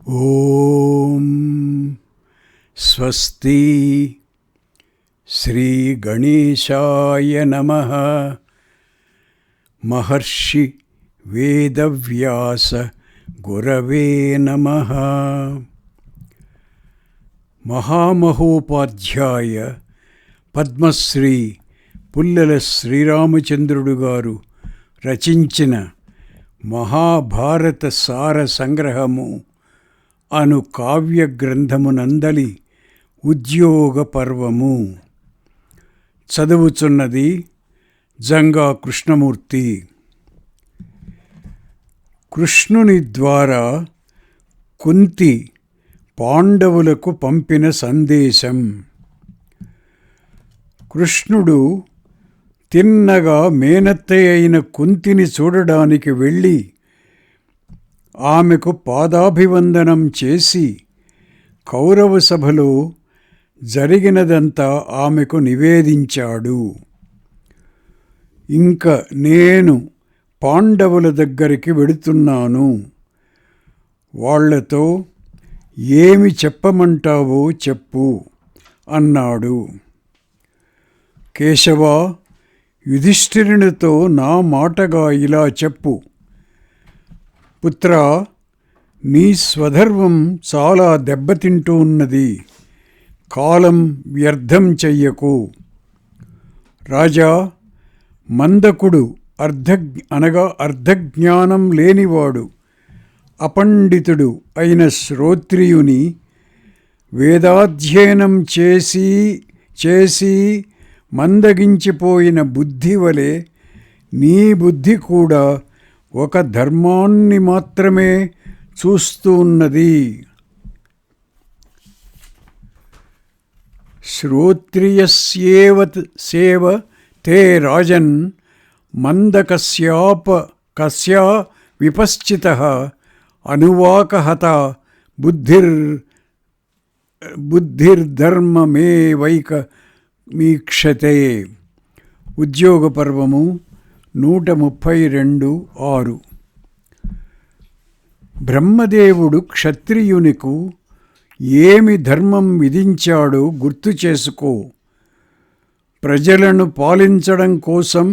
ఓం స్వస్తి శ్రీ గణేశాయ నమః. మహర్షి వేదవ్యాస గురవే నమః. మహామహోపాధ్యాయ పద్మశ్రీ పుల్లెల శ్రీరామచంద్రుడు గారు రచించిన మహాభారత సార సంగ్రహము అను కావ్య గ్రంథమునందలి ఉద్యోగ పర్వము. చదువుచున్నది జంగా కృష్ణమూర్తి. కృష్ణుని ద్వారా కుంతి పాండవులకు పంపిన సందేశం. కృష్ణుడు తిన్నగా మేనత్తే అయిన కుంతిని చూడడానికి వెళ్ళి ఆమెకు పాదాభివందనం చేసి కౌరవ సభలో జరిగినదంతా ఆమెకు నివేదించాడు. ఇంక నేను పాండవుల దగ్గరికి వెడుతున్నాను, వాళ్లతో ఏమి చెప్పమంటావో చెప్పు అన్నాడు. కేశవ, యుధిష్ఠిరునితో నా మాటగా ఇలా చెప్పు. పుత్రా, నీ స్వధర్మం చాలా దెబ్బతింటూ ఉన్నది. కాలం వ్యర్థం చెయ్యకు. రాజా, మందకుడు అర్ధజ్ఞానం లేనివాడు, అపండితుడు అయిన శ్రోత్రియుని వేదాధ్యయనం చేసి మందగించిపోయిన బుద్ధి వలె నీ బుద్ధి కూడా ఒక ధర్మాన్ని మాత్రమే చూస్తూ ఉన్నది. శ్రోత్రియస్యేవ సేవ తే రాజన్ మందకస్యా విపశ్చితః అనువాకహత బుద్ధిర్ధర్మమేవైక మీక్షతే. ఉద్యోగ పర్వము 132:6. బ్రహ్మదేవుడు క్షత్రియునికు ఏమి ధర్మం విధించాడో గుర్తు చేసుకో. ప్రజలను పాలించడం కోసం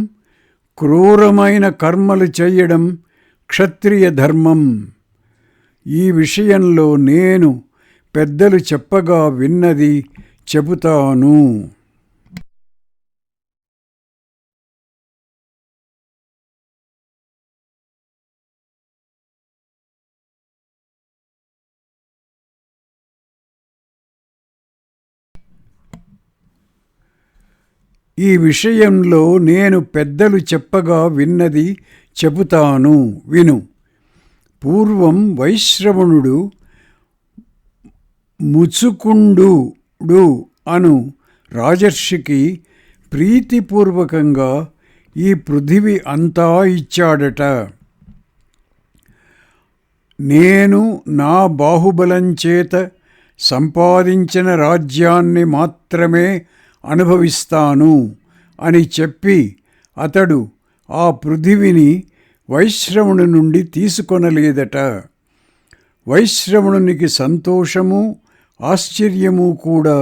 క్రూరమైన కర్మలు చేయడం క్షత్రియ ధర్మం. ఈ విషయంలో నేను పెద్దలు చెప్పగా విన్నది చెబుతాను. ఈ విషయంలో నేను పెద్దలు చెప్పగా విన్నది చెబుతాను, విను. పూర్వం వైశ్రవణుడు ముచుకుండు అను రాజర్షికి ప్రీతిపూర్వకంగా ఈ పృథివి అంతా ఇచ్చాడట. నేను నా బాహుబలం చేత సంపాదించిన రాజ్యాన్ని మాత్రమే అనుభవిస్తాను అని చెప్పి అతడు ఆ పృథివిని వైశ్రవణు నుండి తీసుకొనలేదట. వైశ్రవణునికి సంతోషము ఆశ్చర్యము కూడా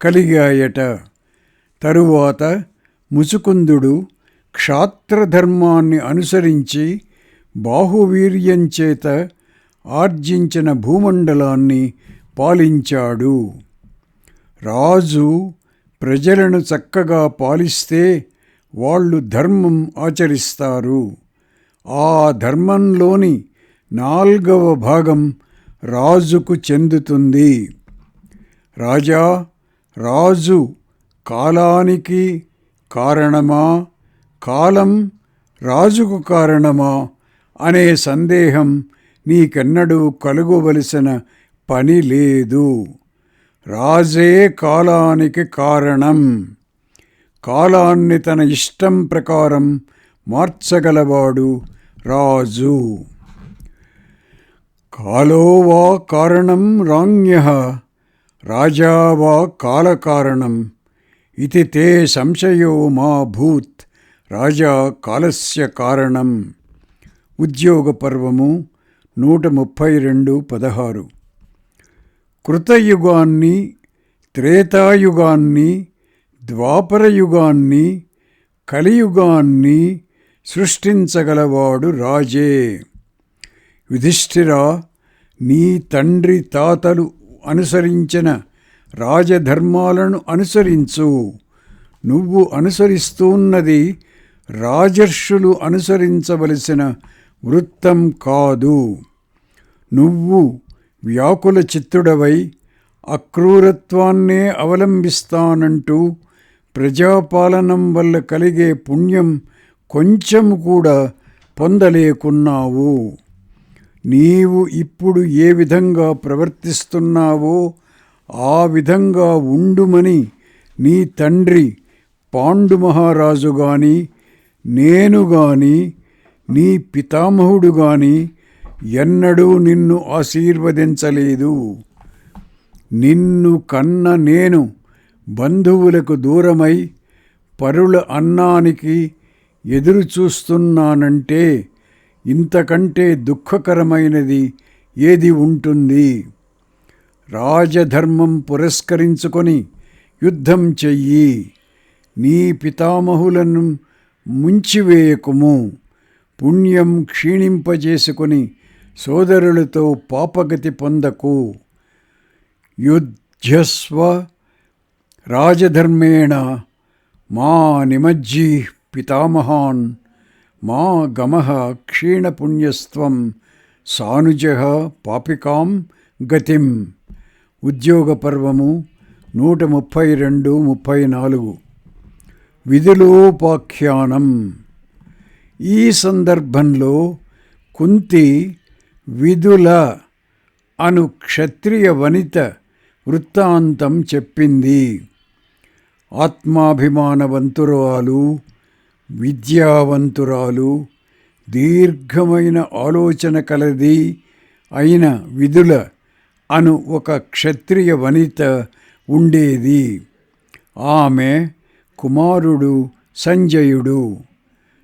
కలిగాయట. తరువాత ముచుకుందుడు క్షాత్రధర్మాన్ని అనుసరించి బాహువీర్యం చేత ఆర్జించిన భూమండలాన్ని పాలించాడు. రాజు ప్రజలను చక్కగా పాలిస్తే వాళ్ళు ధర్మం ఆచరిస్తారు. ఆ ధర్మంలోని 4వ భాగం రాజుకు చెందుతుంది. రాజా, రాజు కాలానికి కారణమా, కాలం రాజుకు కారణమా అనే సందేహం నీకెన్నడూ కలుగవలసిన పని లేదు. రాజే కాలానికి కారణం. కాలాన్ని తన ఇష్టం ప్రకారం మార్చగలవాడు రాజు. కాలో వా కారణం రాజ్ఞః రాజా వా కాలకారణం ఇతి తే సంశయో మా భూత్ రాజా కాలస్య కారణం. ఉద్యోగ పర్వము 132:16. కృతయుగాన్ని, త్రేతాయుగాన్ని, ద్వాపరయుగాన్ని, కలియుగాన్ని సృష్టించగలవాడు రాజే. యుధిష్ఠిరా, నీ తండ్రి తాతలు అనుసరించిన రాజధర్మాలను అనుసరించు. నువ్వు అనుసరిస్తున్నది రాజర్షులు అనుసరించవలసిన వృత్తం కాదు. నువ్వు వ్యాకుల చిత్తుడవై అక్రూరత్వాన్నే అవలంబిస్తానంటూ ప్రజాపాలనం వల్ల కలిగే పుణ్యం కొంచెం కూడా పొందలేకున్నావు. నీవు ఇప్పుడు ఏ విధంగా ప్రవర్తిస్తున్నావో ఆ విధంగా ఉండుమని నీ తండ్రి పాండు మహారాజు గాని, నేను గాని, నీ పితామహుడు గాని ఎన్నడూ నిన్ను ఆశీర్వదించలేదు. నిన్ను కన్న నేను బంధువులకు దూరమై పరుల అన్నానికి ఎదురు చూస్తున్నానంటే ఇంతకంటే దుఃఖకరమైనది ఏది ఉంటుంది? రాజధర్మం పురస్కరించుకొని యుద్ధం చెయ్యి. నీ పితామహులను ముంచివేయకుము. పుణ్యం క్షీణింపజేసుకొని సోదరులతో పాపగతి పొందకు. యుధ్యస్వ రాజధర్మేణ మా నిమజ్జీ పితామహాన్ మా గమః క్షీణపుణ్యస్త్వం సానుజః పాపికాం గతిం. ఉద్యోగ పర్వము 132-34. విదులోపాఖ్యానం. ఈ సందర్భంలో కుంతి విదుల అను క్షత్రియ వనిత వృత్తాంతం చెప్పింది. ఆత్మాభిమానవంతురాలు, విద్యావంతురాలు, దీర్ఘమైన ఆలోచన కలది అయిన విదుల అను ఒక క్షత్రియ వనిత ఉండేది. ఆమె కుమారుడు సంజయుడు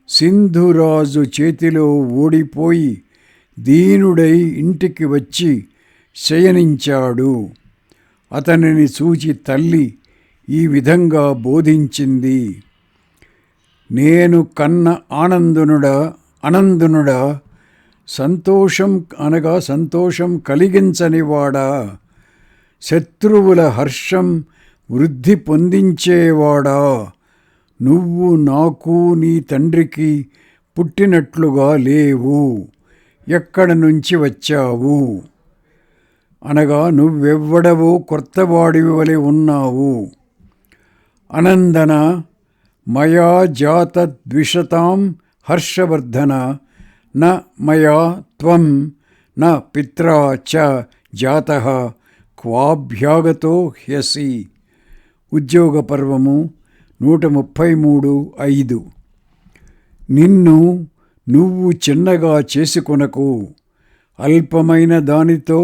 సింధురాజు చేతిలో ఓడిపోయి దీనుడై ఇంటికి వచ్చి శయనించాడు. అతనిని చూచి తల్లి ఈ విధంగా బోధించింది. నేను కన్న అనందునుడా, సంతోషం అనగా సంతోషం కలిగించనివాడా, శత్రువుల హర్షం వృద్ధి పొందించేవాడా, నువ్వు నాకు నీ తండ్రికి పుట్టినట్లుగా లేవు. ఎక్కడ నుంచి వచ్చావు? అనగా నువ్వెవ్వడవో కొత్తవాడివి వలె ఉన్నావు. అనందన మయా జాత ద్విషతాం హర్షవర్ధన న మయా త్వం న పిత్రా చ జాతః క్వాభ్యాగతో హ్యసి. ఉద్యోగ పర్వము 133:5. నిన్ను నువ్వు చిన్నగా చేసుకొనకు. అల్పమైన దానితో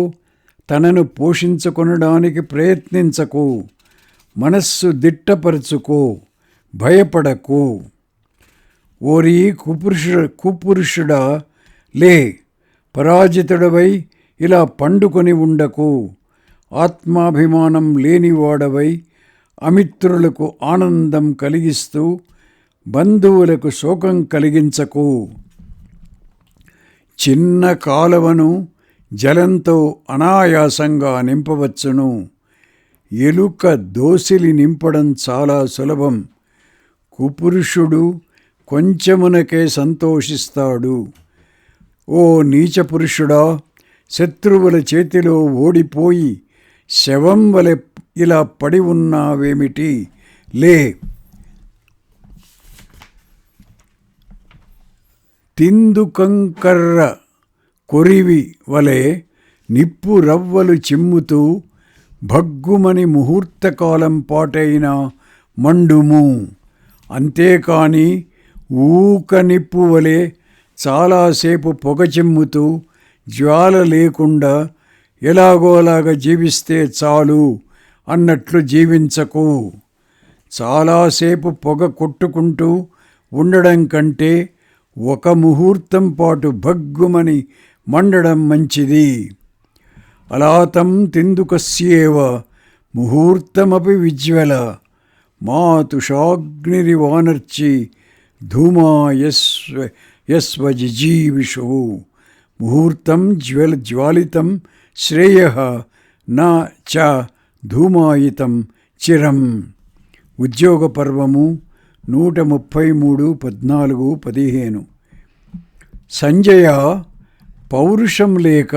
తనను పోషించుకొనడానికి ప్రయత్నించకు. మనస్సు దిట్టపరచుకో, భయపడకు. ఓరి కుపురుషుడా, లే, పరాజితుడవై ఇలా పండుకొని ఉండకు. ఆత్మాభిమానం లేనివాడవై అమిత్రులకు ఆనందం కలిగిస్తూ బంధువులకు శోకం కలిగించకు. చిన్న కాలువను జలంతో అనాయాసంగా నింపవచ్చును. ఎలుక దోసిలి నింపడం చాలా సులభం. కుపురుషుడు కొంచెమునకే సంతోషిస్తాడు. ఓ నీచ పురుషుడా, శత్రువుల చేతిలో ఓడిపోయి శవం వలె ఇలా పడి ఉన్నావేమిటి? లే, తిందుకంకర్ర కొరివి వలె నిప్పు రవ్వలు చిమ్ముతూ భగ్గుమని ముహూర్తకాలం పాటైన మండుము. అంతేకాని ఊక నిప్పు వలె చాలాసేపు పొగ చిమ్ముతూ జ్వాల లేకుండా ఎలాగోలాగా జీవిస్తే చాలు అన్నట్లు జీవించకు. చాలాసేపు పొగ కొట్టుకుంటూ ఉండడం కంటే ఒక ముహూర్తం పాటు భగ్గుమని మండడం మంచిది. అలాతం తిందుకస్యేవ ముహూర్తమపి విజ్వల మాతుషాగ్నిరివానర్చి ధూమా యస్వజిజీవిషు ముహూర్తం జ్వాలితం శ్రేయః నా చ ధూమాయితం చిరం. ఉద్యోగ పర్వము 133, 14, 15. సంజయ, పౌరుషం లేక,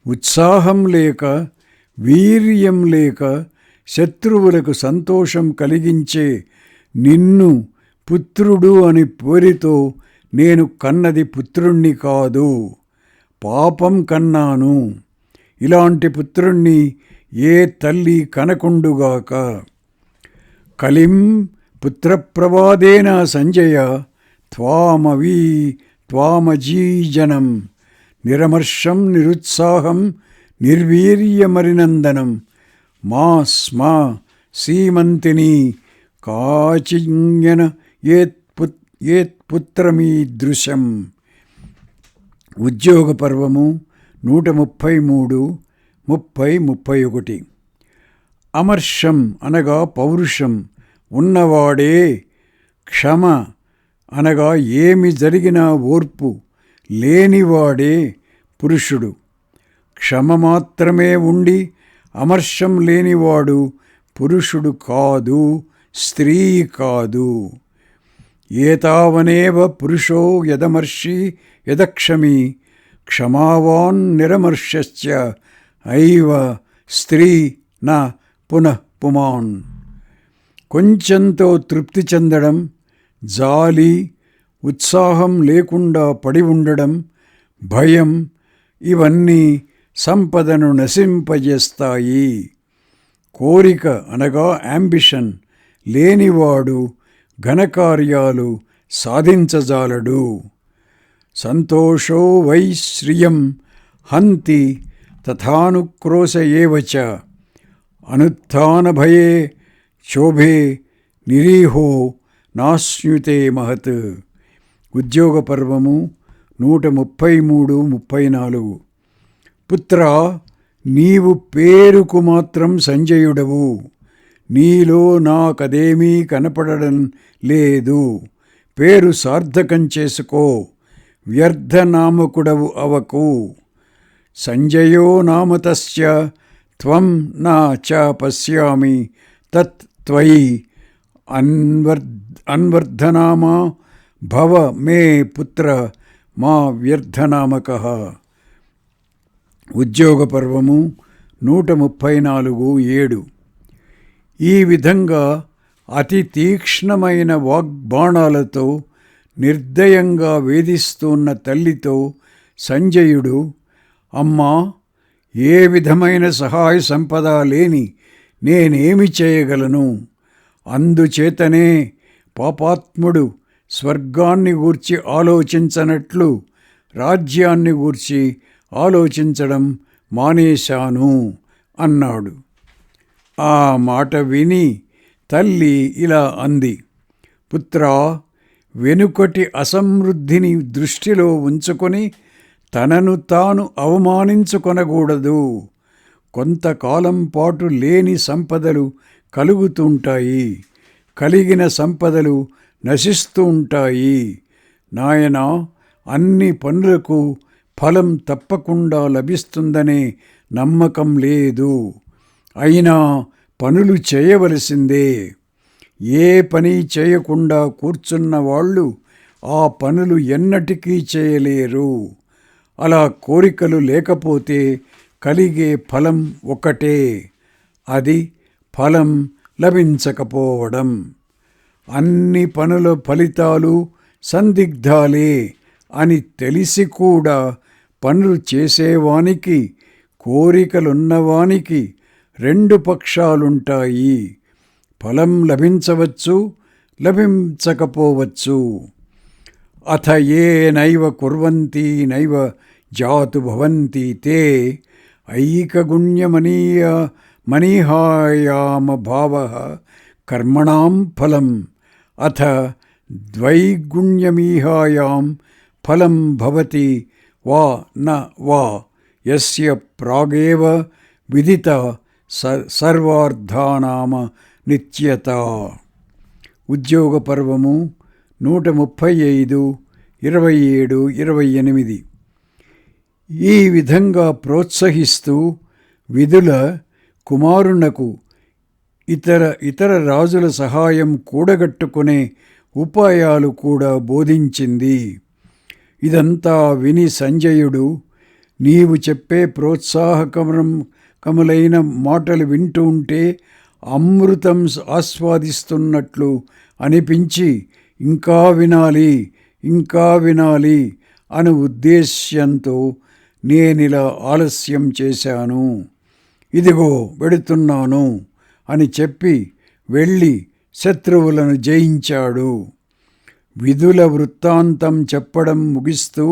ఉత్సాహం లేక, వీర్యం లేక శత్రువులకు సంతోషం కలిగించే నిన్ను పుత్రుడు అని పేరుతో నేను కన్నది పుత్రుణ్ణి కాదు, పాపం కన్నాను. ఇలాంటి పుత్రుణ్ణి ఏ తల్లి కనకుండుగాక. కలిం పుత్రప్రవాదేన సంజయ త్వామజీజనం నిరమర్షం నిరుత్సాహం నిర్వీర్యమరినందనం మా స్మా సీమంతిని కాచిజ్ఞన ఏత్పుత్రమీదృశం. ఉద్యోగ పర్వము 133, 30, 31. అమర్షం అనగా పౌరుషం ఉన్నవాడే, క్షమ అనగా ఏమి జరిగినా ఓర్పు లేనివాడే పురుషుడు. క్షమ మాత్రమే ఉండి అమర్షం లేనివాడు పురుషుడు కాదు, స్త్రీ కాదు. ఏతావనేవ పురుషో యదమర్షి యదక్షమీ క్షమావాన్ నిరమర్షశ్చ ఐవ స్త్రీ నా పునః పుమాన్. కొంచెంతో తృప్తి చెందడం, జాలి, ఉత్సాహం లేకుండా పడి ఉండడం, భయం ఇవన్నీ సంపదను నశింపజేస్తాయి. కోరిక అనగా యాంబిషన్ లేనివాడు ఘనకార్యాలు సాధించజాలడు. సంతోషో వై శ్రియం హంతి తథానుక్రోశ ఏవ చ అనుత్థానభయే శోభే నిరీహో నాశ్నుతే మహత్. ఉద్యోగ పర్వము 133, 34. పుత్రా, నీవు పేరుకు మాత్రం సంజయుడవు, నీలో నాకదేమీ కనపడడం లేదు. పేరు సార్థకం చేసుకో, వ్యర్థనామకుడవు అవకు. సంజయో నామ తస్య త్వం నా చ పశ్యామి తత్ త్వయి అన్వర్ధనామా భవ మే పుత్ర మా వ్యర్థనామకః. ఉద్యోగ పర్వము 134, 7. ఈ విధంగా అతి తీక్ష్ణమైన వాగ్బాణాలతో నిర్దయంగా వేధిస్తున్న తల్లితో సంజయుడు, అమ్మా, ఏ విధమైన సహాయ సంపద లేని నేనేమి చేయగలను? అందుచేతనే పాపాత్ముడు స్వర్గాన్ని గూర్చి ఆలోచించనట్లు రాజ్యాన్ని గూర్చి ఆలోచించడం మానేశాను అన్నాడు. ఆ మాట విని తల్లి ఇలా అంది, పుత్రా, వెనుకటి అసమృద్ధిని దృష్టిలో ఉంచుకొని తనను తాను అవమానించుకొనకూడదు. కొంతకాలం పాటు లేని సంపదలు కలుగుతుంటాయి, కలిగిన సంపదలు నశిస్తూ ఉంటాయి. నాయనా, అన్ని పనులకు ఫలం తప్పకుండా లభిస్తుందనే నమ్మకం లేదు. అయినా పనులు చేయవలసిందే. ఏ పని చేయకుండా కూర్చున్న వాళ్ళు ఆ పనులు ఎన్నటికీ చేయలేరు. అలా కోరికలు లేకపోతే కలిగే ఫలం ఒకటే, అది ఫలం లభించకపోవడం. అన్ని పనుల ఫలితాలు సందిగ్ధాలే అని తెలిసి కూడా పనులు చేసేవానికి, కోరికలున్నవానికి రెండు పక్షాలుంటాయి. ఫలం లభించవచ్చు, లభించకపోవచ్చు. అథ ఏ నైవ కుర్వంతి నైవ జాతు భవంతి తే ఐకగుణ్యమనీహాయామ భావః కర్మణాం ఫలం. అథ ద్వైగుణ్యమీహాయాం ఫలం భవతి వా న వా యస్య ప్రాగేవ విదిత సర్వార్థానామ నిత్యత. ఉద్యోగ పర్వము 135, 27, 28. ఈ విధంగా ప్రోత్సహిస్తూ విదుల కుమారునకు ఇతర రాజుల సహాయం కూడగట్టుకునే ఉపాయాలు కూడా బోధించింది. ఇదంతా విని సంజయుడు, నీవు చెప్పే ప్రోత్సాహకములైన మాటలు వింటూ ఉంటే అమృతం ఆస్వాదిస్తున్నట్లు అనిపించి ఇంకా వినాలి అను ఉద్దేశ్యంతో నేనిలా ఆలస్యం చేశాను. ఇదిగో వెడుతున్నాను అని చెప్పి వెళ్ళి శత్రువులను జయించాడు. విదుల వృత్తాంతం చెప్పడం ముగిస్తూ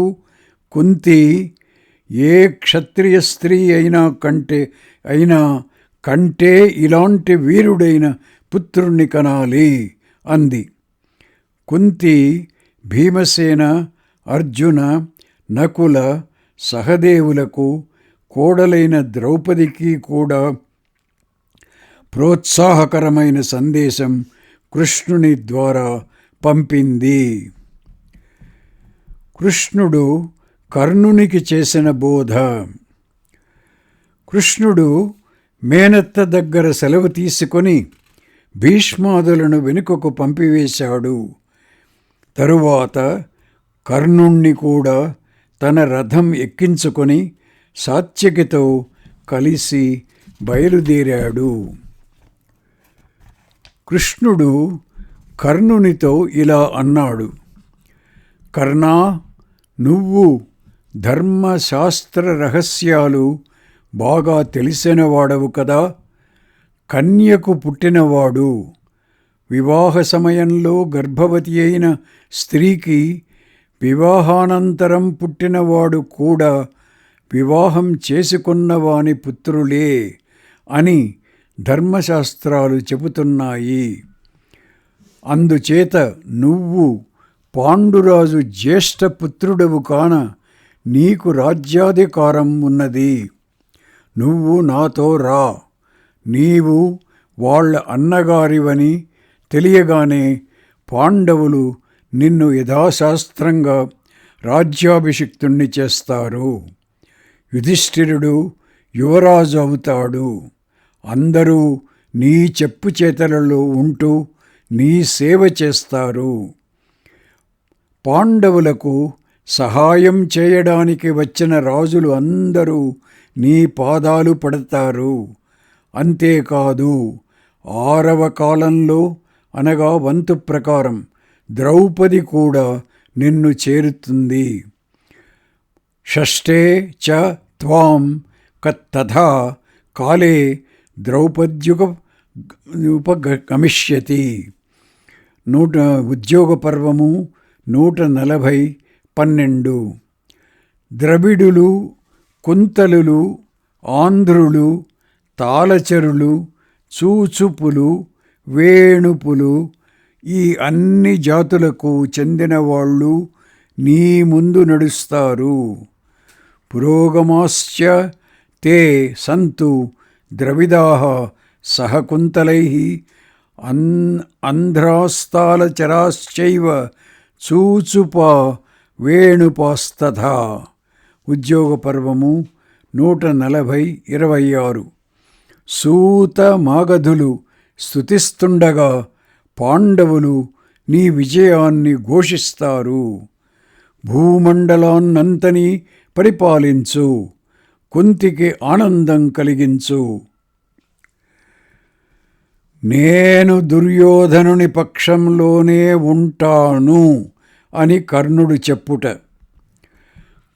కుంతి, ఏ క్షత్రియ స్త్రీ అయినా కంటే ఇలాంటి వీరుడైన పుత్రుణ్ణి కనాలి అంది. కుంతి భీమసేన, అర్జున, నకుల, సహదేవులకు, కోడలైన ద్రౌపదికి కూడా ప్రోత్సాహకరమైన సందేశం కృష్ణుని ద్వారా పంపింది. కృష్ణుడు కర్ణునికి చేసిన బోధ. కృష్ణుడు మేనత్త దగ్గర సెలవు తీసుకొని భీష్మాదులను వెనుకకు పంపివేశాడు. తరువాత కర్ణుణ్ణి కూడా తన రథం ఎక్కించుకొని సాత్యకితో కలిసి బయలుదేరాడు. కృష్ణుడు కర్ణునితో ఇలా అన్నాడు, కర్ణా, నువ్వు ధర్మశాస్త్ర రహస్యాలు బాగా తెలిసినవాడవు కదా. కన్యకు పుట్టినవాడు, వివాహ సమయంలో గర్భవతి అయిన స్త్రీకి వివాహానంతరం పుట్టినవాడు కూడా వివాహం చేసుకున్నవాని పుత్రులే అని ధర్మశాస్త్రాలు చెబుతున్నాయి. అందుచేత నువ్వు పాండురాజు జ్యేష్ఠ పుత్రుడవు కాన నీకు రాజ్యాధికారం ఉన్నది. నువ్వు నాతో రా. నీవు వాళ్ళ అన్నగారివని తెలియగానే పాండవులు నిన్ను యథాశాస్త్రంగా రాజ్యాభిషిక్తుణ్ణి చేస్తారు. యుధిష్ఠిరుడు యువరాజు అవుతాడు. అందరూ నీ చెప్పు చేతలలో ఉంటూ నీ సేవ చేస్తారు. పాండవులకు సహాయం చేయడానికి వచ్చిన రాజులు అందరూ నీ పాదాలు పడతారు. అంతేకాదు, 6వ కాలంలో అనగా వంతు ప్రకారం ద్రౌపది కూడా నిన్ను చేరుతుంది. షష్ఠే చ త్వాం తథా కాలే ద్రౌపద్యుపగమిష్యతి. ఉద్యోగ పర్వము 140, 12. ద్రవిడులు, కుంతలులు, ఆంధ్రులు, తాళచరులు, చూచుపులు, వేణుపులు ఈ అన్ని జాతులకు చెందిన వాళ్ళు నీ ముందు నడుస్తారు. పురోగమాశ్చ తే సంతు ద్రవిడాః సహకుంతలైః ఆంధ్రాస్తాళచరాశ్చైవ చూచుపా వేణుపాస్తథా. ఉద్యోగ పర్వము 140, 26. సూత మాగధులు స్తుతిస్తుండగా పాండవులు నీ విజయాన్ని ఘోషిస్తారు. భూమండలాన్నంతని పరిపాలించు, కుంతికి ఆనందం కలిగించు. నేను దుర్యోధనుని పక్షంలోనే ఉంటాను అని కర్ణుడు చెప్పుట.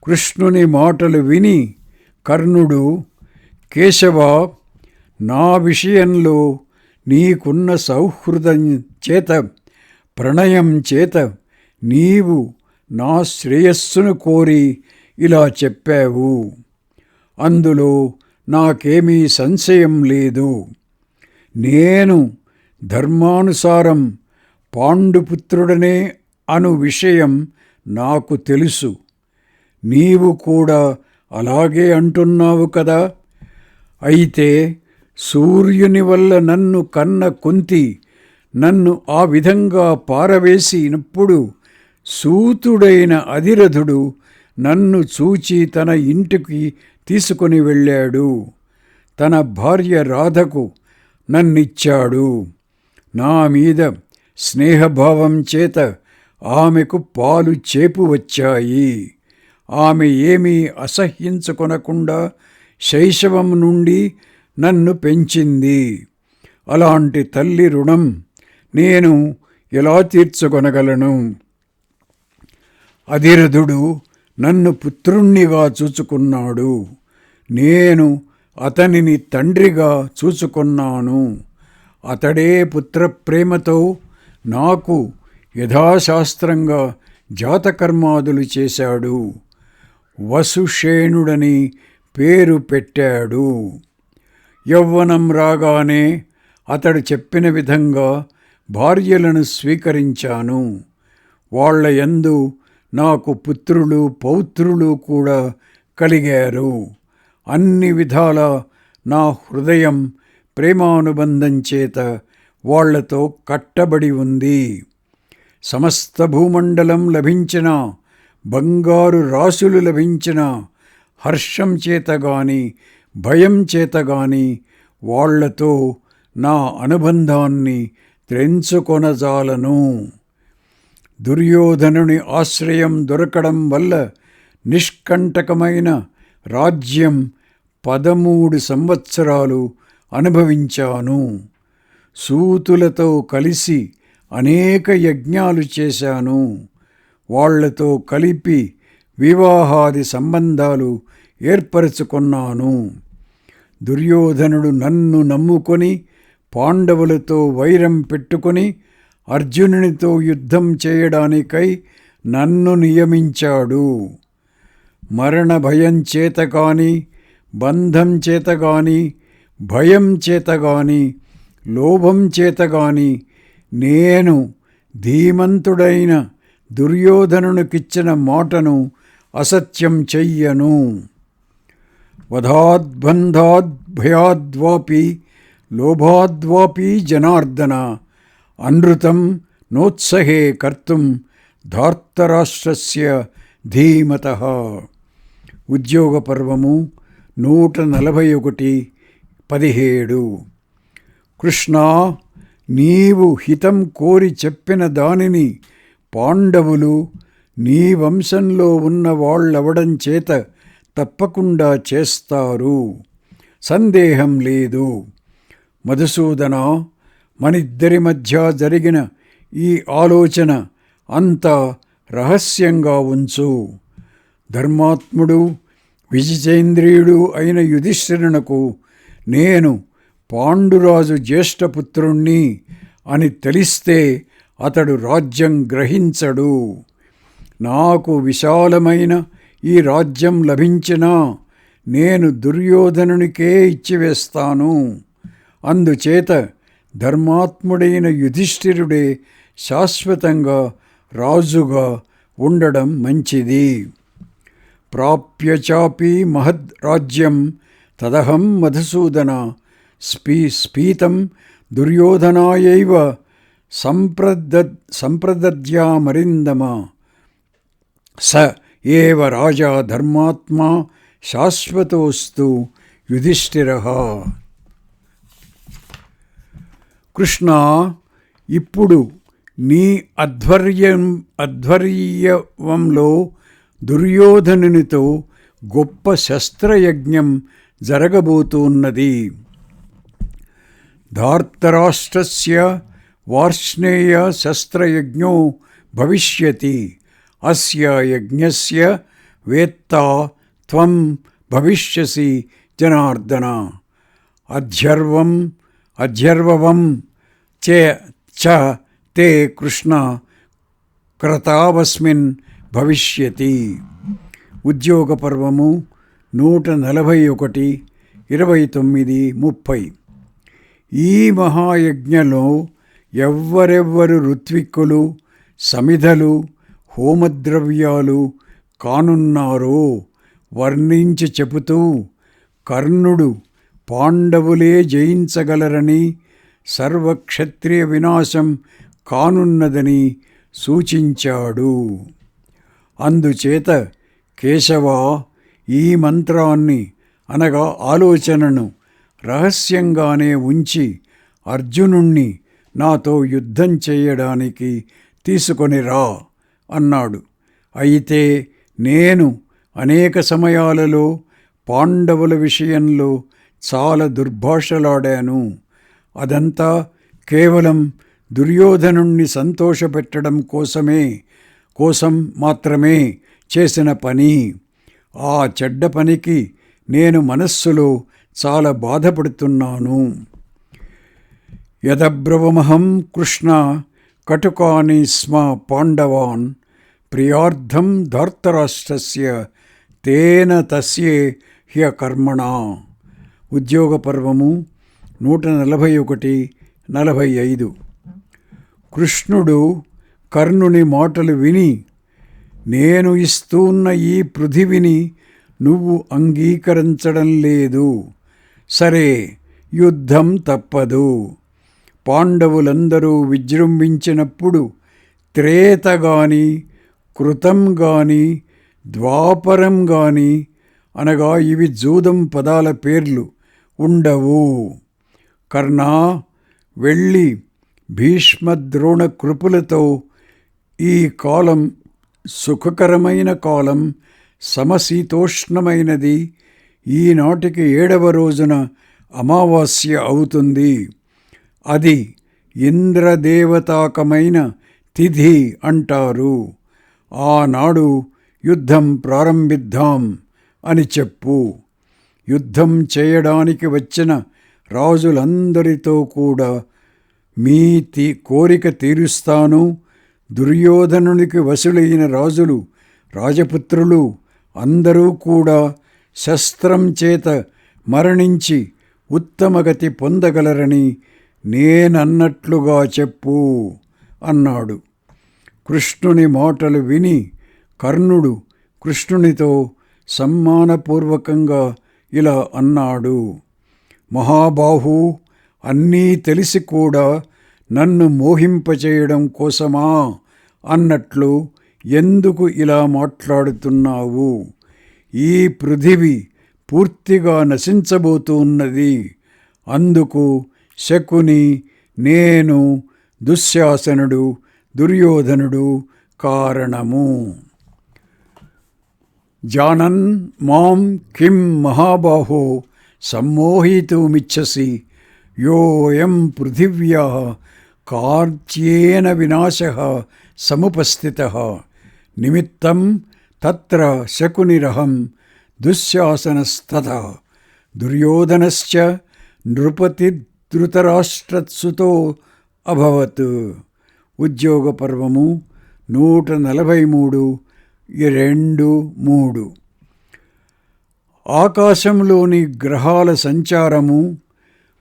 కృష్ణుని మాటలు విని కర్ణుడు, కేశవ, నా విషయంలో నీకున్న సౌహృదం చేత, ప్రణయం చేత నీవు నా శ్రేయస్సును కోరి ఇలా చెప్పావు. అందులో నాకేమీ సంశయం లేదు. నేను ధర్మానుసారం పాండుపుత్రుడనే అను విషయం నాకు తెలుసు. నీవు కూడా అలాగే అంటున్నావు కదా. అయితే సూర్యుని వల్ల నన్ను కన్న కుంతి నన్ను ఆ విధంగా పారవేసినప్పుడు సూతుడైన అధిరథుడు నన్ను చూచి తన ఇంటికి తీసుకొని వెళ్ళాడు. తన భార్య రాధకు నన్నిచ్చాడు. నా మీద స్నేహభావం చేత ఆమెకు పాలు చేపు వచ్చాయి. ఆమె ఏమీ అసహ్యించుకొనకుండా శైశవం నుండి నన్ను పెంచింది. అలాంటి తల్లి రుణం నేను ఎలా తీర్చుకొనగలను? అధిరథుడు నన్ను పుత్రుణ్ణిగా చూచుకున్నాడు. నేను అతనిని తండ్రిగా చూచుకున్నాను. అతడే పుత్రప్రేమతో నాకు యథాశాస్త్రంగా జాతకర్మాదులు చేశాడు. వసుషేణుడని పేరు పెట్టాడు. యవ్వనం రాగానే అతడు చెప్పిన విధంగా భార్యలను స్వీకరించాను. వాళ్ళ యందు నాకు పుత్రులు పౌత్రులు కూడా కలిగారు. అన్ని విధాల నా హృదయం ప్రేమానుబంధం చేత వాళ్లతో కట్టబడి ఉంది. సమస్త భూమండలం లభించిన, బంగారు రాసులు లభించిన, హర్షం చేత గాని భయం చేత గాని వాళ్లతో నా అనుబంధాన్ని త్రెంచుకొనజాలను. దుర్యోధనుని ఆశ్రయం దొరకడం వల్ల నిష్కంటకమైన రాజ్యం 13 సంవత్సరాలు అనుభవించాను. సూతులతో కలిసి అనేక యజ్ఞాలు చేశాను. వాళ్లతో కలిపి వివాహాది సంబంధాలు ఏర్పరచుకున్నాను. దుర్యోధనుడు నన్ను నమ్ముకొని పాండవులతో వైరం పెట్టుకొని అర్జునునితో యుద్ధం చేయడానికై నన్ను నియమించాడు. మరణ భయం చేత గాని, బంధం చేత గాని, భయం చేత గాని, లోభం చేత గాని నేను ధీమంతుడైన దుర్యోధనునికిచ్చిన మాటను అసత్యం చెయ్యను. వధాద్బంధాద్భయాద్వాపి లోభాద్వాపి జనార్దన అనృతం నోత్సహే కర్తుం ధార్తరాష్ట్రస్య ధీమతః. ఉద్యోగ పర్వము 141:17. కృష్ణా, నీవు హితం కోరి చెప్పిన దానిని పాండవులు నీ వంశంలో ఉన్న వాళ్ళవడం చేత తప్పకుండా చేస్తారు, సందేహం లేదు. మధుసూదన, మనిద్దరి మధ్య జరిగిన ఈ ఆలోచన అంతా రహస్యంగా ఉంచు. ధర్మాత్ముడు విజితేంద్రియుడు అయిన యుధిష్ఠిరునకు నేను పాండురాజు జ్యేష్ఠపుత్రుణ్ణి అని తెలిస్తే అతడు రాజ్యం గ్రహించడు. నాకు విశాలమైన ఈ రాజ్యం లభించినా నేను దుర్యోధనునికే ఇచ్చివేస్తాను. అందుచేత ధర్మాత్ముడైన యుధిష్ఠిరుడే శాశ్వతంగా రాజుగా ఉండడం మంచిది. ప్రాప్యచాపి మహద్ రాజ్యం తదహం మధుసూదన స్పీతం దుర్యోధనాయైవ సంప్రదద్యామరిందమ. స ఏవ రాజా ధర్మాత్మా శాశ్వతోస్తు యుధిష్ఠిరః. కృష్ణ, ఇప్పుడు నీ అధ్వర్యంలో దుర్యోధనునితో గొప్ప శస్త్రయజ్ఞం జరగబోతున్నది. ధార్తరాష్ట్రస్య వార్ష్ణేయ శస్త్రయజ్ఞో భవిష్యతి. అస్య యజ్ఞస్య వేత్తా త్వం భవిష్యసి జనార్దన. అధ్యర్వవం చ తే కృష్ణ క్రతావస్మిన్ భవిష్యతి. ఉద్యోగ పర్వము 141:29-30. ఈ మహాయజ్ఞంలో ఎవ్వరెవ్వరు ఋత్విక్కులు, సమిధలు, హోమద్రవ్యాలు కానున్నారో వర్ణించి చెబుతూ కర్ణుడు పాండవులే జయించగలరని, సర్వక్షత్రియ వినాశం కానున్నదని సూచించాడు. అందుచేత కేశవ, ఈ మంత్రాన్ని అనగా ఆలోచనను రహస్యంగానే ఉంచి అర్జునుణ్ణి నాతో యుద్ధం చేయడానికి తీసుకొని రా అన్నాడు. అయితే నేను అనేక సమయాలలో పాండవుల విషయంలో చాలా దుర్భాషలాడాను. అదంతా కేవలం దుర్యోధనుణ్ణి సంతోషపెట్టడం కోసం మాత్రమే చేసిన పని. ఆ చెడ్డ పనికి నేను మనస్సులో చాలా బాధపడుతున్నాను. యదబ్రవమహం కృష్ణ కటుకాని స్మ పాండవాన్ ప్రియార్థం ధార్తరాష్ట్రస్య తేన తస్యే హ్యకర్మణా. ఉద్యోగ పర్వము 141-45. కృష్ణుడు కర్ణుని మాటలు విని, నేను ఇస్తున్న ఈ పృథివిని నువ్వు అంగీకరించడం లేదు. సరే, యుద్ధం తప్పదు. పాండవులందరూ విజృంభించినప్పుడు త్రేత గాని, కృతం గాని, ద్వాపరం గాని, అనగా ఇవి జూదం పదాల పేర్లు ఉండవు. కర్ణా, వెళ్ళి భీష్మద్రోణ కృపులతో ఈ కాలం సుఖకరమైన కాలం, సమశీతోష్ణమైనది. ఈనాటికి 7వ రోజున అమావాస్య అవుతుంది. అది ఇంద్రదేవతాకమైన తిథి అంటారు. ఆనాడు యుద్ధం ప్రారంభిద్దాం అని చెప్పు. యుద్ధం చేయడానికి వచ్చిన రాజులందరితో కూడా మీ కోరిక తీరుస్తాను. దుర్యోధనునికి వశులైన రాజులు, రాజపుత్రులు అందరూ కూడా శస్త్రం చేత మరణించి ఉత్తమగతి పొందగలరని నేనన్నట్లుగా చెప్పు అన్నాడు. కృష్ణుని మాటలు విని కర్ణుడు కృష్ణునితో సమ్మానపూర్వకంగా ఇలా అన్నాడు. మహాబాహు, అన్నీ తెలిసి కూడా నన్ను మోహింపచేయడం కోసమా అన్నట్లు ఎందుకు ఇలా మాట్లాడుతున్నావు? ఈ పృథివి పూర్తిగా నశించబోతున్నది. అందుకు శకుని, నేను, దుశ్శాసనుడు, దుర్యోధనుడు కారణము. జానన్ మాం కిం మహాబాహో సమ్మోహితుమిచ్చసి యోయం పృథివ్యా కార్త్యేన వినాశః సముపస్థితః నిమిత్తం తత్ర శకునిరహం దుశ్శాసనస్తథా దుర్యోధనశ్చ నృపతి ధృతరాష్ట్రత్సుతో అభవత్. ఉద్యోగ పర్వము 143-2-3. ఆకాశంలోని గ్రహాల సంచారము,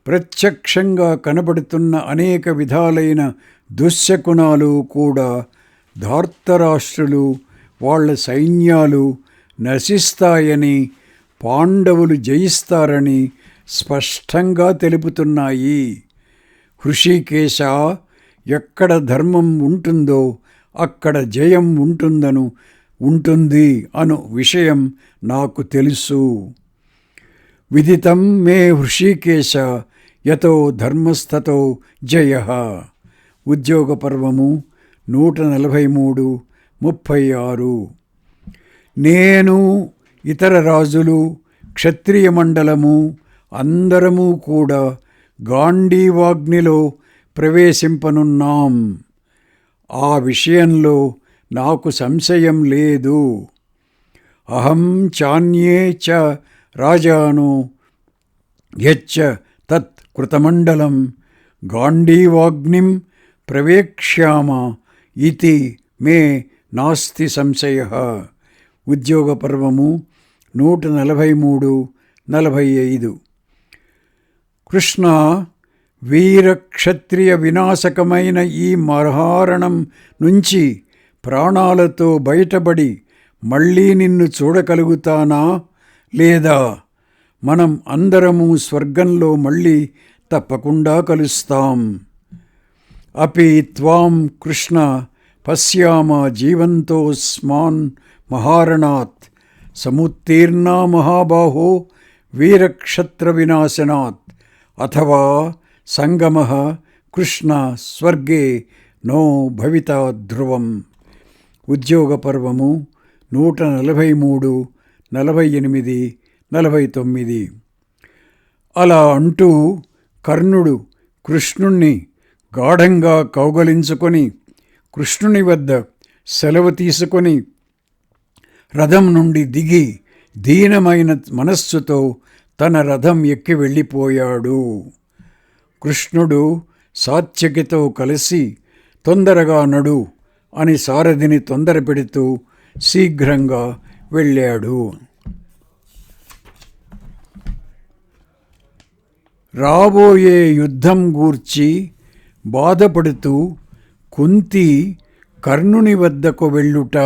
ప్రత్యక్షంగా కనబడుతున్న అనేక విధాలైన దుశ్శకునాలు కూడా ధార్తరాష్ట్రులు, వాళ్ళ సైన్యాలు నశిస్తాయని, పాండవులు జయిస్తారని స్పష్టంగా తెలుపుతున్నాయి. హృషికేశ, ఎక్కడ ధర్మం ఉంటుందో అక్కడ జయం ఉంటుంది అను విషయం నాకు తెలుసు. విదితం మే హృషికేశ యతో ధర్మస్థతో జయః. ఉద్యోగ పర్వము 143-36. నేను, ఇతర రాజులు, క్షత్రియ మండలము అందరము కూడా గాంధీవాగ్నిలో ప్రవేశింపనున్నాం. ఆ విషయంలో నాకు సంశయం లేదు. అహం చాన్యే చ రాజానో యచ్చ తత్ కృతమండలం గాంధీవాగ్నిం ప్రవేక్ష్యామ ఇతి మే నాస్తి సంశయః. ఉద్యోగ పర్వము 143-45. కృష్ణ, వీరక్షత్రియ వినాశకమైన ఈ మహారణం నుంచి ప్రాణాలతో బయటపడి మళ్ళీ నిన్ను చూడగలుగుతానా లేదా? మనం అందరము స్వర్గంలో మళ్ళీ తప్పకుండా కలుస్తాం. అపి త్వాం కృష్ణ పశ్యామ జీవంతోస్మాన్ మహారణాత్ సముత్తీర్ణా మహాబాహో వీరక్షత్ర వినాశనాత్ అథవా సంగమః కృష్ణ స్వర్గే నో భవితా ధ్రువం. ఉద్యోగ పర్వము 143, 48, 49. అలా అంటూ కర్ణుడు కృష్ణుణ్ణి గాఢంగా కౌగలించుకొని కృష్ణుని వద్ద సెలవు తీసుకొని రథం నుండి దిగి దీనమైన మనస్సుతో తన రథం ఎక్కి వెళ్ళిపోయాడు. కృష్ణుడు సాత్యకితో కలిసి తొందరగా నడు అని సారథిని తొందర పెడుతూ శీఘ్రంగా వెళ్ళాడు. రాబోయే యుద్ధం గూర్చి బాధపడుతూ కుంతి కర్ణుని వద్దకు వెళ్ళుట.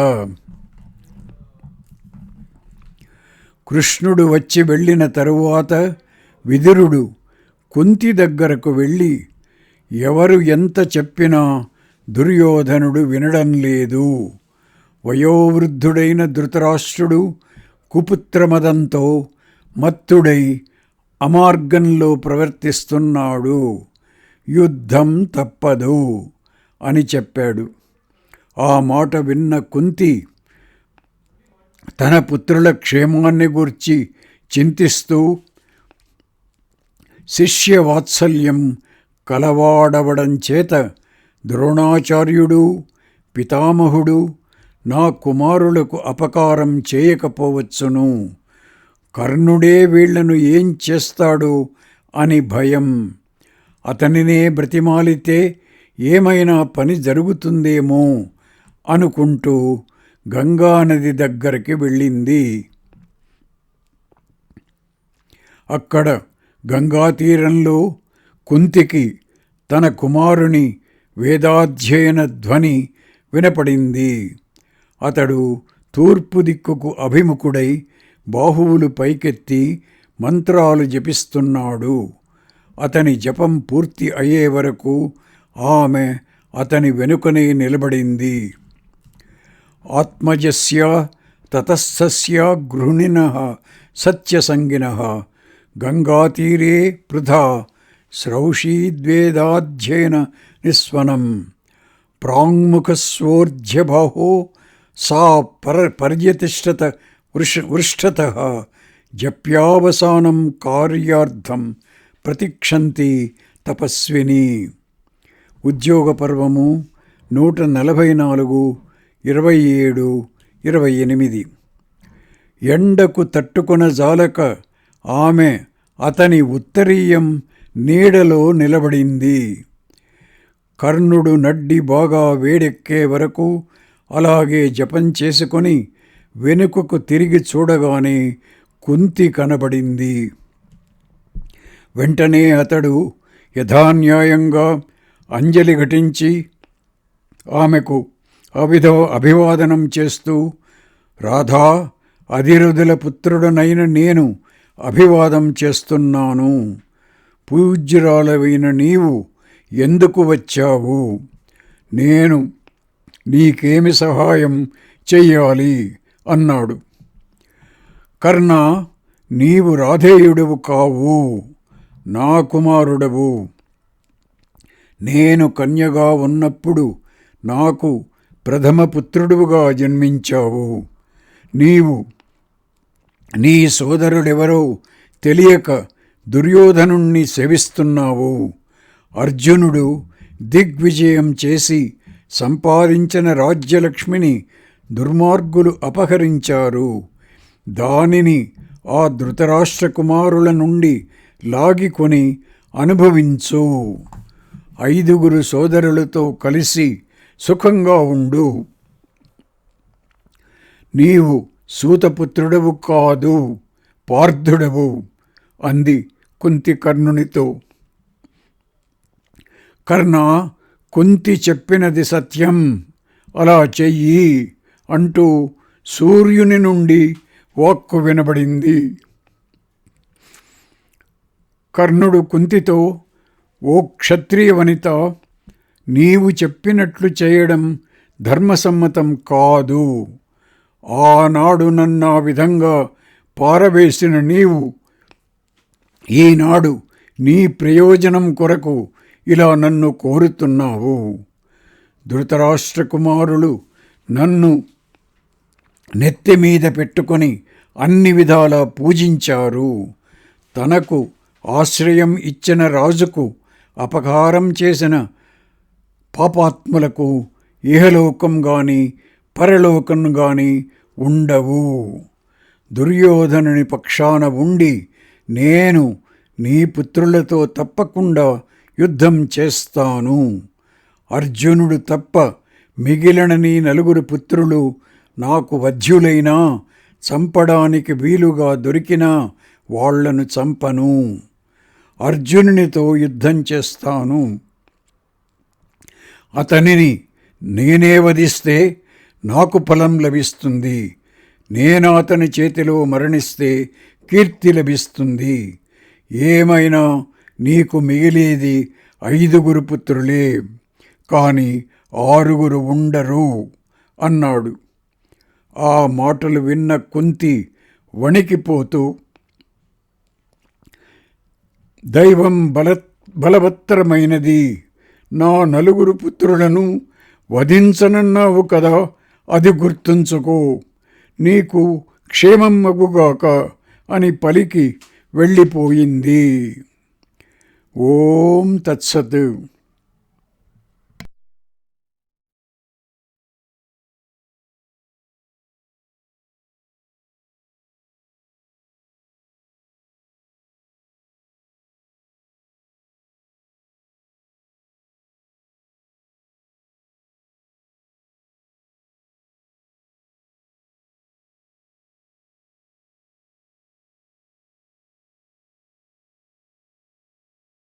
కృష్ణుడు వచ్చి వెళ్ళిన తరువాత విదురుడు కుంతి దగ్గరకు వెళ్ళి, ఎవరు ఎంత చెప్పినా దుర్యోధనుడు వినడం లేదు. వయోవృద్ధుడైన ధృతరాష్ట్రుడు కుపుత్రమదంతో మత్తుడై అమార్గంలో ప్రవర్తిస్తున్నాడు. యుద్ధం తప్పదు అని చెప్పాడు. ఆ మాట విన్న కుంతి తన పుత్రుల క్షేమాన్ని గూర్చి చింతిస్తూ శిష్యవాత్సల్యం కలవాడవడం చేత ద్రోణాచార్యుడు పితామహుడు నా కుమారులకు అపకారం చేయకపోవచ్చును, కర్ణుడే వీళ్లను ఏం చేస్తాడో అని భయం. అతనినే బ్రతిమాలితే ఏమైనా పని జరుగుతుందేమో అనుకుంటూ గంగానది దగ్గరికి వెళ్ళింది. అక్కడ గంగాతీరంలో కుంతికి తన కుమారుని వేదాధ్యయన ధ్వని వినపడింది. అతడు తూర్పు దిక్కుకు అభిముఖుడై బాహువులు పైకెత్తి మంత్రాలు జపిస్తున్నాడు. అతని జపం పూర్తి అయ్యే వరకు ఆమె అతని వెనుకనే నిలబడింది. ఆత్మజస్య తతస్సస్య గృహిణినః సత్యసంగినః గంగాతీరే పృథా శ్రౌషీద్వేదాధ్యయన నిస్వనం ప్రాంగ్ముఖస్వోర్ధ్యబాహో సా పర్యతిష్టత వృష్టతః జప్యావసానం కార్యార్థం ప్రతిక్షంతి తపస్విని. ఉద్యోగ పర్వము 144, 27, 28. ఎండకు తట్టుకొనజాలక ఆమె అతని ఉత్తరీయం నీడలో నిలబడింది. కర్ణుడు నడ్డి బాగా వేడెక్కే వరకు అలాగే జపం చేసుకొని వెనుకకు తిరిగి చూడగానే కుంతి కనబడింది. వెంటనే అతడు యథాన్యాయంగా అంజలి ఘటించి ఆమెకు అభివాదనం చేస్తూ, రాధా, అధిరుదుల పుత్రుడనైన నేను అభివాదం చేస్తున్నాను. పూజ్యురాలవైన నీవు ఎందుకు వచ్చావు? నేను నీకేమి సహాయం చెయ్యాలి అన్నాడు. కర్ణ, నీవు రాధేయుడవు కావు, నా కుమారుడవు. నేను కన్యగా ఉన్నప్పుడు నాకు ప్రథమ పుత్రుడుగా జన్మించావు. నీవు నీ సోదరుడెవరో తెలియక దుర్యోధనుణ్ణి సేవిస్తున్నావు. అర్జునుడు దిగ్విజయం చేసి సంపాదించిన రాజ్యలక్ష్మిని దుర్మార్గులు అపహరించారు. దానిని ఆ ధృతరాష్ట్ర కుమారుల నుండి లాగికొని అనుభవించు. 5 సోదరులతో కలిసి సుఖంగా ఉండు. నీవు సూతపుత్రుడవు కాదు, పార్థుడవు అంది కుంతి కర్ణునితో. కర్ణ, కుంతి చెప్పినది సత్యం, అలా చెయ్యి అంటూ సూర్యుని నుండి వాక్కు వినబడింది. కర్ణుడు కుంతితో, ఓ క్షత్రియ వనిత, నీవు చెప్పినట్లు చేయడం ధర్మసమ్మతం కాదు. ఆనాడు నన్ను ఆ విధంగా పారవేసిన నీవు ఈనాడు నీ ప్రయోజనం కొరకు ఇలా నన్ను కోరుతున్నావు. ధృతరాష్ట్ర కుమారులు నన్ను నెత్తిమీద పెట్టుకొని అన్ని విధాలా పూజించారు. తనకు ఆశ్రయం ఇచ్చిన రాజుకు అపకారం చేసిన పాపాత్ములకు ఇహలోకం గాని పరలోకం గాని ఉండవు. దుర్యోధనుని పక్షాన ఉండి నేను నీ పుత్రులతో తప్పకుండా యుద్ధం చేస్తాను. అర్జునుడు తప్ప మిగిలిన నీ 4 పుత్రులు నాకు వధ్యులైనా చంపడానికి వీలుగా దొరికినా వాళ్లను చంపను. అర్జునునితో యుద్ధం చేస్తాను. అతనిని నేనే వధిస్తే నాకు ఫలం లభిస్తుంది. నేను అతని చేతిలో మరణిస్తే కీర్తి లభిస్తుంది. ఏమైనా నీకు మిగిలేది 5 పుత్రులే, కాని 6 ఉండరు అన్నాడు. ఆ మాటలు విన్న కుంతి వణికిపోతూ, దైవం బలవత్తరమైనది. నా 4 పుత్రులను వధించనన్నావు కదా, అది గుర్తుంచుకో. నీకు క్షేమం మగుగాక అని పలికి వెళ్ళిపోయింది. ఓం తత్సత్.